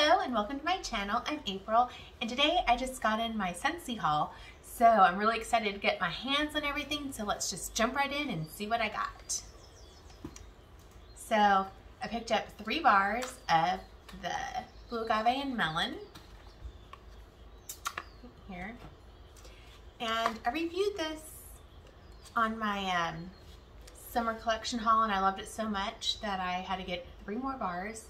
Hello and welcome to my channel. I'm April and today I just got in my Scentsy haul, so I'm really excited to get my hands on everything, so let's just jump right in and see what I got. So I picked up 3 bars of the blue agave and melon here, and I reviewed this on my summer collection haul and I loved it so much that I had to get 3 more bars.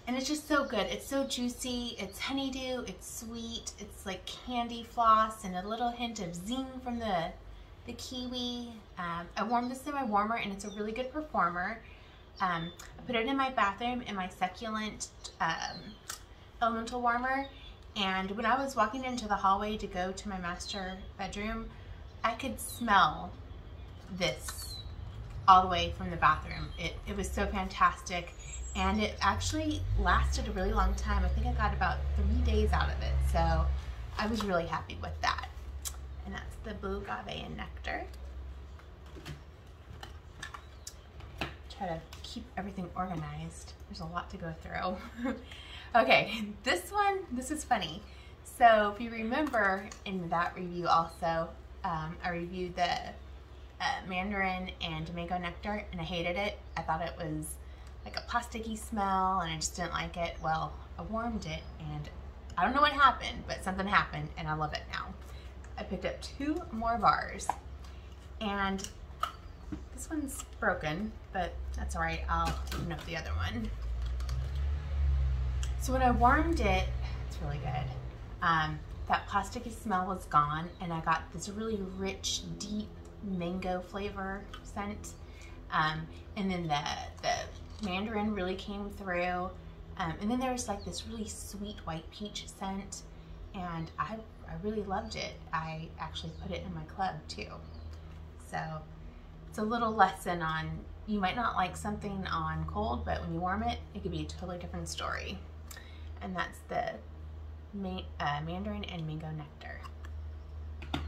And it's just so good. It's so juicy, it's honeydew, it's sweet, it's like candy floss and a little hint of zing from the kiwi. I warmed this in my warmer and it's a really good performer. I put it in my bathroom in my succulent elemental warmer, and when I was walking into the hallway to go to my master bedroom, I could smell this all the way from the bathroom. It was so fantastic. And it actually lasted a really long time. I think I got about 3 days out of it. So I was really happy with that. And that's the blue agave and nectar. Try to keep everything organized. There's a lot to go through. Okay, this is funny. So if you remember in that review also, I reviewed the Mandarin and Mango nectar and I hated it. I thought it was like a plasticky smell and I just didn't like it. Well, I warmed it and I don't know what happened, but something happened and I love it now. I picked up 2 more bars and this one's broken, but that's all right. I'll open up the other one. So when I warmed it, it's really good. That plasticky smell was gone and I got this really rich, deep mango flavor scent. And then the Mandarin really came through, and then there was like this really sweet white peach scent, and I really loved it. I actually put it in my club too. So it's a little lesson on, you might not like something on cold, but when you warm it, it could be a totally different story. And that's the Mandarin and Mango nectar. All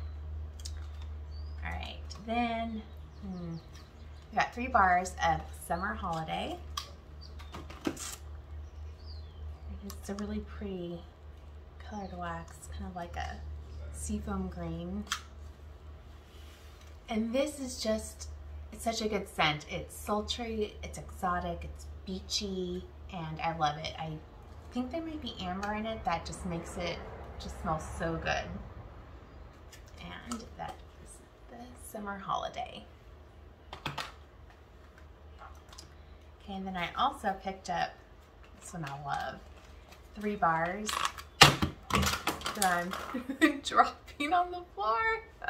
right, then we got 3 bars of Summer Holiday. It's a really pretty colored wax, kind of like a seafoam green. And this is just, it's such a good scent. It's sultry, it's exotic, it's beachy, and I love it. I think there might be amber in it that just makes it just smell so good. And that is the Summer Holiday. And then I also picked up, this one I love, 3 bars that I'm dropping on the floor. I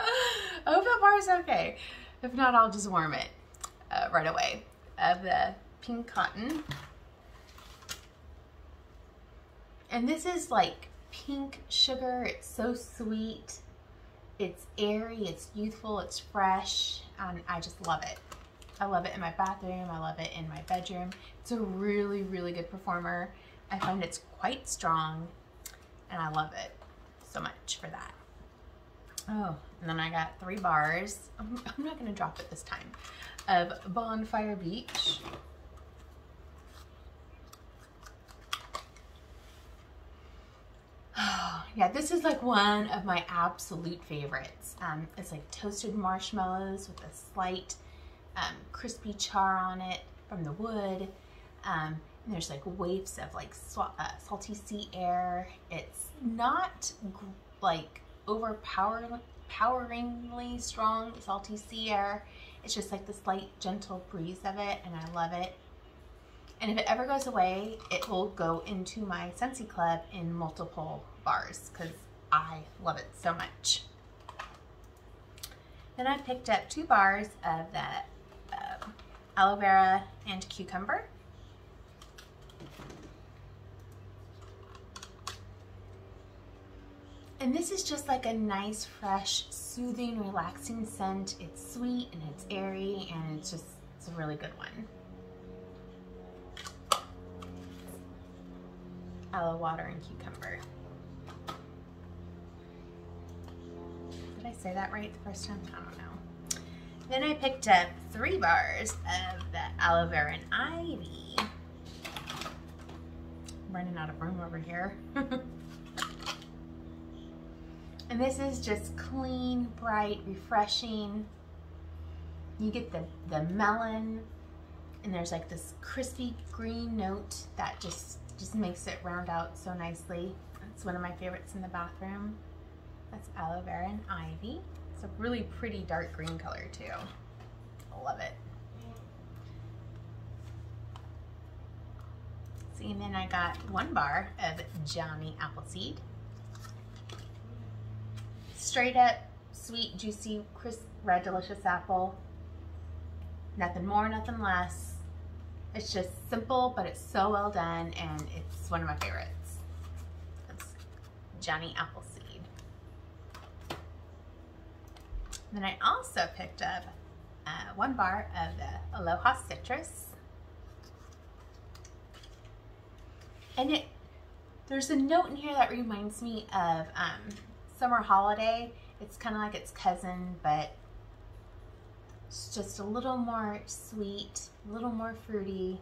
hope that bar is okay. If not, I'll just warm it right away. Of the pink cotton. And this is like pink sugar. It's so sweet. It's airy, it's youthful, it's fresh, and I just love it. I love it in my bathroom, I love it in my bedroom. It's a really, really good performer. I find it's quite strong and I love it so much for that. Oh, and then I got 3 bars, I'm not gonna drop it this time, of Bonfire Beach. Oh, yeah, this is like one of my absolute favorites. It's like toasted marshmallows with a slight crispy char on it from the wood, and there's like waves of like salty sea air. It's not like overpoweringly strong salty sea air. It's just like the slight gentle breeze of it, and I love it. And if it ever goes away, it will go into my Scentsy club in multiple bars because I love it so much. Then I picked up 2 bars of that aloe vera and cucumber. And this is just like a nice, fresh, soothing, relaxing scent. It's sweet and it's airy and it's a really good one. Aloe water and cucumber. Did I say that right the first time? I don't know. Then I picked up 3 bars of the aloe vera and ivy. running out of room over here. And this is just clean, bright, refreshing. You get the melon, and there's like this crispy green note that just makes it round out so nicely. It's one of my favorites in the bathroom. That's aloe vera and ivy. It's a really pretty dark green color too. I love it. See, and then I got 1 bar of Johnny Appleseed. Straight up, sweet, juicy, crisp, red, delicious apple. Nothing more, nothing less. It's just simple, but it's so well done, and it's one of my favorites. It's Johnny Appleseed. Then I also picked up 1 bar of the Aloha citrus. And there's a note in here that reminds me of Summer Holiday. It's kind of like its cousin, but it's just a little more sweet, a little more fruity,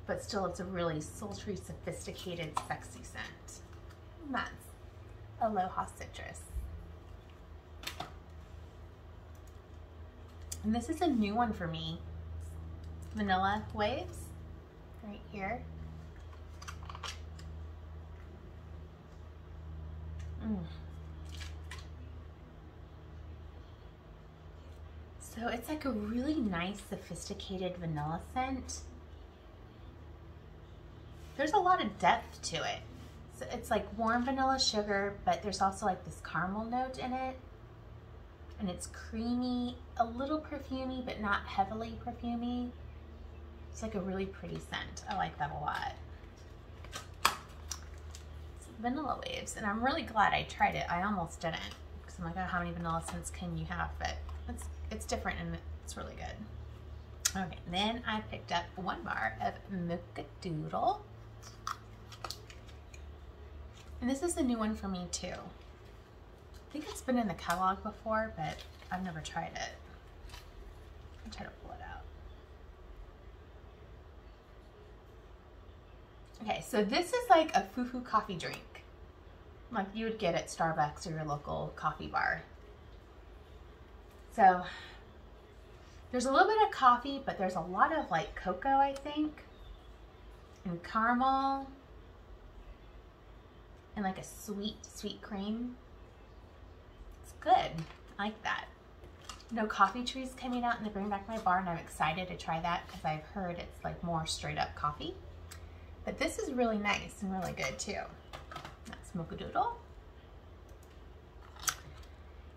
but still it's a really sultry, sophisticated, sexy scent. And that's Aloha citrus. And this is a new one for me. Vanilla waves, right here. So it's like a really nice, sophisticated vanilla scent. There's a lot of depth to it. So it's like warm vanilla sugar, but there's also like this caramel note in it. And it's creamy, a little perfumey, but not heavily perfumey. It's like a really pretty scent. I like that a lot. It's vanilla waves, and I'm really glad I tried it. I almost didn't, because I'm like, oh, how many vanilla scents can you have? But it's different and it's really good. Okay, then I picked up 1 bar of Mocha Doodle. And this is a new one for me too. I think it's been in the catalog before, but I've never tried it. I'll try to pull it out. Okay, so this is like a fufu coffee drink, like you would get at Starbucks or your local coffee bar. So there's a little bit of coffee, but there's a lot of like cocoa, I think, and caramel, and like a sweet cream. It's good. I like that. No coffee trees coming out in the Bring Back My Bar, and I'm excited to try that because I've heard it's like more straight up coffee. But this is really nice and really good too. That's Mocha Doodle.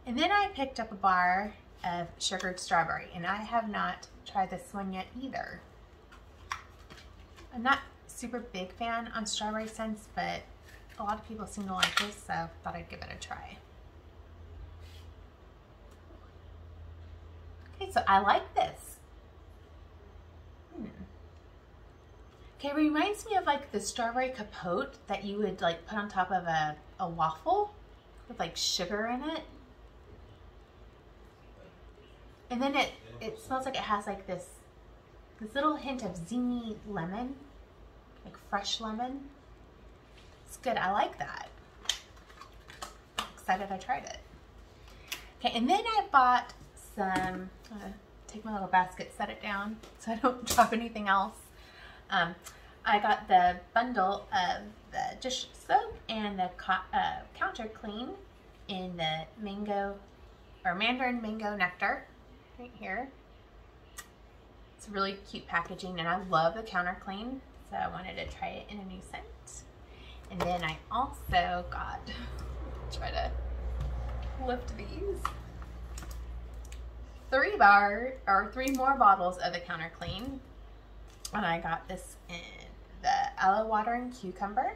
And then I picked up a bar of sugared strawberry, and I have not tried this one yet either. I'm not super big fan on strawberry scents, but a lot of people seem to like this, so I thought I'd give it a try. Okay, so I like this. Okay, it reminds me of like the strawberry capote that you would like put on top of a waffle with like sugar in it. And then it smells like it has like this little hint of zingy lemon, like fresh lemon. It's good, I like that. I'm excited I tried it. Okay, and then I bought some, I'm gonna take my little basket, set it down so I don't drop anything else. I got the bundle of the dish soap and the counter clean in the Mandarin Mango nectar right here. It's really cute packaging, and I love the counter clean, so I wanted to try it in a new scent. And then I also got, try to lift these, 3 more bottles of the counter clean. And I got this in the aloe water and cucumber,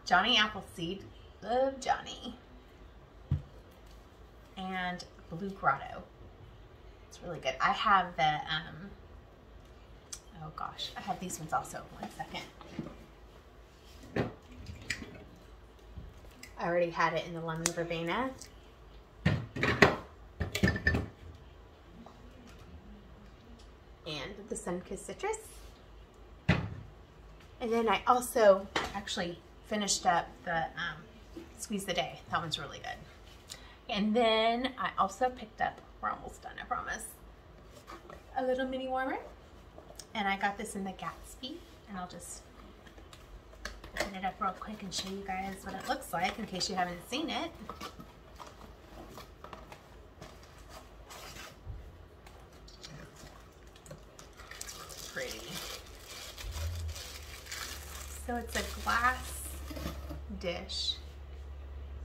Johnny Appleseed, love Johnny, and Blue Grotto. It's really good. I have the, oh gosh, I have these ones also. 1 second. I already had it in the lemon verbena. And the sun-kissed citrus. And then I also actually finished up the Squeeze the Day. That one's really good. And then I also picked up, we're almost done, I promise, a little mini warmer. And I got this in the Gatsby, and I'll just open it up real quick and show you guys what it looks like in case you haven't seen it. It's pretty. So it's a glass dish.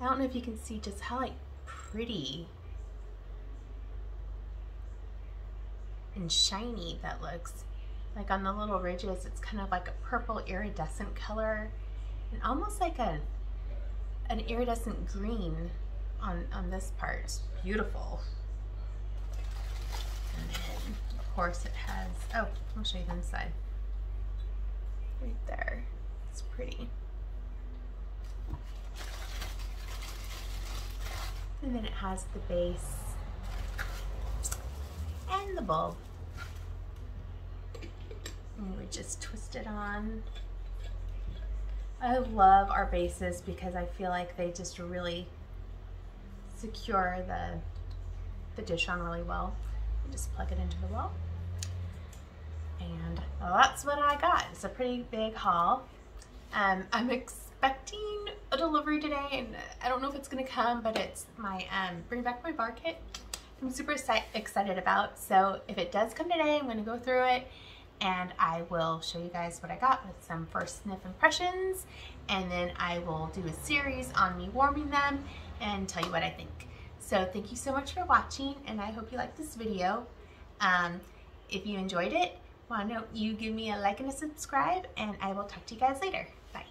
I don't know if you can see just how like pretty and shiny that looks. Like on the little ridges, it's kind of like a purple iridescent color, and almost like an iridescent green on this part. It's beautiful. And then, of course, it has, oh, I'll show you the inside. Right there. It's pretty. And then it has the base and the bulb. And we just twist it on. I love our bases because I feel like they just really secure the dish on really well. You just plug it into the wall. And that's what I got. It's a pretty big haul. I'm expecting a delivery today, and I don't know if it's gonna come, but it's my Bring Back My Bar kit. I'm super excited about. So if it does come today, I'm gonna go through it, and I will show you guys what I got with some first sniff impressions, and then I will do a series on me warming them and tell you what I think. So thank you so much for watching, and I hope you liked this video. If you enjoyed it, why don't you give me a like and a subscribe, and I will talk to you guys later. Bye.